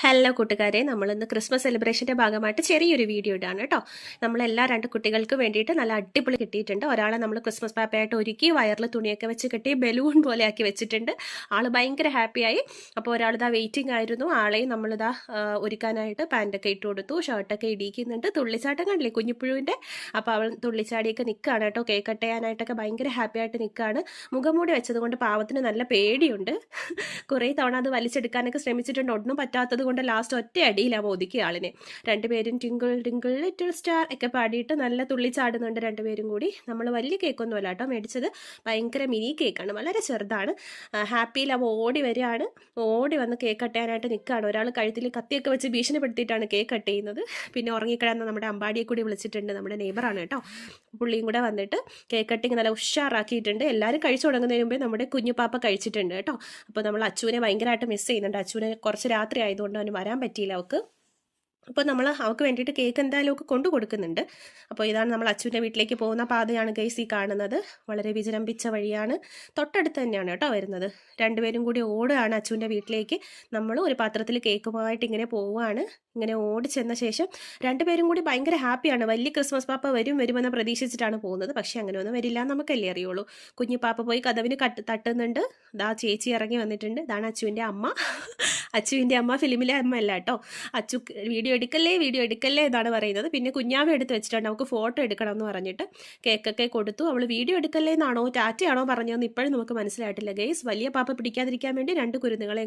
Hello കൂട്ടുകാരെ, നമ്മളിന്ന് Christmas സെലിബ്രേഷൻ്റെ ഭാഗമായിട്ട് ചെറിയൊരു വീഡിയോ ഇടാണ് കേട്ടോ. നമ്മളെല്ലാ 2 കുട്ടികൾക്ക് വേണ്ടിയിട്ട് നല്ല അടിപൊളി കിട്ടിയിട്ടുണ്ട്. ഒരാളെ നമ്മൾ ക്രിസ്മസ് പാപ്പയായിട്ട് ഒരുക്കി വയറിൽ തുണിയൊക്കെ വെച്ച് കെട്ടി ബലൂൺ പോലെ ആക്കി വെച്ചിട്ടുണ്ട്. ആൾ ഭയങ്കര ഹാപ്പിയായി. അപ്പോൾ ഒരാളിതാ വെയിറ്റിംഗ് ആയിരുന്നു. ആളെയും നമ്മളിതാ ഒരുക്കാനായിട്ട് പാൻറ്റൊക്കെ ഇട്ട് കൊടുത്തു, ഷർട്ടൊക്കെ ഇടിക്കുന്നുണ്ട്. തുള്ളിച്ചാട്ടം കണ്ടില്ലേ കുഞ്ഞിപ്പുഴുവിൻ്റെ. അപ്പോൾ അവൾ തുള്ളിച്ചാടിയൊക്കെ നിൽക്കുകയാണ് കേട്ടോ. കേക്ക് കട്ട് ചെയ്യാനായിട്ടൊക്കെ ഭയങ്കര ഹാപ്പി ആയിട്ട് നിൽക്കുകയാണ്. മുഖംമൂടി വെച്ചതുകൊണ്ട് പാവത്തിന് നല്ല പേടിയുണ്ട്. കുറേ തവണ അത് വലിച്ചെടുക്കാനൊക്കെ ശ്രമിച്ചിട്ടുണ്ട്. ഒന്നും പറ്റാത്തത് കൊണ്ട് ലാസ്റ്റ് ഒറ്റ അടിയിലാണ് ഒതുക്കിയ ആളിനെ. രണ്ടുപേരും ടിങ്കിൾ ടിങ്കിൾ ലിറ്റിൽ സ്റ്റാർ ഒക്കെ പാടിയിട്ട് നല്ല തുള്ളി ചാടുന്നുണ്ട് രണ്ടുപേരും കൂടി. നമ്മൾ വലിയ കേക്കൊന്നും അല്ല കേട്ടോ മേടിച്ചത്, ഭയങ്കര മിനി കേക്കാണ്, വളരെ ചെറുതാണ്. ഹാപ്പിയിൽ അവ ഓടി വരികയാണ്. ഓടി വന്ന് കേക്ക് കട്ട് ചെയ്യാനായിട്ട് നിൽക്കുകയാണ്. ഒരാൾ കഴുത്തിൽ കത്തിയൊക്കെ വെച്ച് ഭീഷണിപ്പെടുത്തിയിട്ടാണ് കേക്ക് കട്ട് ചെയ്യുന്നത്. പിന്നെ ഉറങ്ങിക്കിടന്ന നമ്മുടെ അമ്പാടിയെ കൂടി വിളിച്ചിട്ടുണ്ട്, നമ്മുടെ നെയ്ബറാണ് കേട്ടോ. പുള്ളിയും കൂടെ വന്നിട്ട് കേക്ക് കട്ടിങ് നല്ല ഉഷാറാക്കിയിട്ടുണ്ട്. എല്ലാവരും കഴിച്ചു തുടങ്ങുന്നതിന് മുമ്പേ നമ്മുടെ കുഞ്ഞുപാപ്പ കഴിച്ചിട്ടുണ്ട് കേട്ടോ. അപ്പോൾ നമ്മൾ അച്ചുവിനെ ഭയങ്കരമായിട്ട് മിസ് ചെയ്യുന്നുണ്ട്. അച്ചുവിനെ കുറച്ച് രാത്രി ആയതുകൊണ്ട് അവന് വരാൻ പറ്റിയില്ല അവൾക്ക്. അപ്പോൾ നമ്മൾ അവൾക്ക് വേണ്ടിയിട്ട് കേക്ക് എന്തായാലും ഒക്കെ കൊണ്ടു കൊടുക്കുന്നുണ്ട്. അപ്പോൾ ഇതാണ് നമ്മൾ അച്ചുവിൻ്റെ വീട്ടിലേക്ക് പോകുന്ന പാതയാണ് ഗൈസ് ഈ കാണുന്നത്. വളരെ വിജൃംഭിച്ച വഴിയാണ്, തൊട്ടടുത്ത് തന്നെയാണ് കേട്ടോ വരുന്നത്. രണ്ടുപേരും കൂടി ഓടുകയാണ് അച്ചുവിൻ്റെ വീട്ടിലേക്ക്. നമ്മൾ ഒരു പാത്രത്തിൽ കേക്കുമായിട്ട് ഇങ്ങനെ പോവുകയാണ്. ഇങ്ങനെ ഓടി ചെന്ന ശേഷം രണ്ടുപേരും കൂടി ഭയങ്കര ഹാപ്പിയാണ്. വലിയ ക്രിസ്മസ് പാപ്പ വരുമെന്ന് പ്രതീക്ഷിച്ചിട്ടാണ് പോകുന്നത്. പക്ഷേ അങ്ങനെയൊന്നും വരില്ല, നമുക്കല്ലേ അറിയുള്ളൂ. കുഞ്ഞു പാപ്പ പോയി കതവിന് തട്ടുന്നുണ്ട്. ദാ ചേച്ചി ഇറങ്ങി വന്നിട്ടുണ്ട്. ഇതാണ് അച്ചുവിൻ്റെ അമ്മ. അച്ചുവിൻ്റെ അമ്മ ഫിലിമിലെ അമ്മ അല്ല കേട്ടോ. അച്ചു വീഡിയോ എടുക്കല്ലേ എന്നാണ് പറയുന്നത്. പിന്നെ കുഞ്ഞാവ എടുത്ത് വെച്ചിട്ടുണ്ട്, നമുക്ക് ഫോട്ടോ എടുക്കണം എന്ന് പറഞ്ഞിട്ട് കേക്കൊക്കെ കൊടുത്തു. അവൾ വീഡിയോ എടുക്കല്ലേ എന്നാണോ ടാറ്റയാണോ പറഞ്ഞതെന്ന് ഇപ്പോഴും നമുക്ക് മനസ്സിലായിട്ടില്ല ഗൈസ്. വലിയ പാപ്പ പിടിക്കാതിരിക്കാൻ വേണ്ടി 2 കുരുന്നുകളെ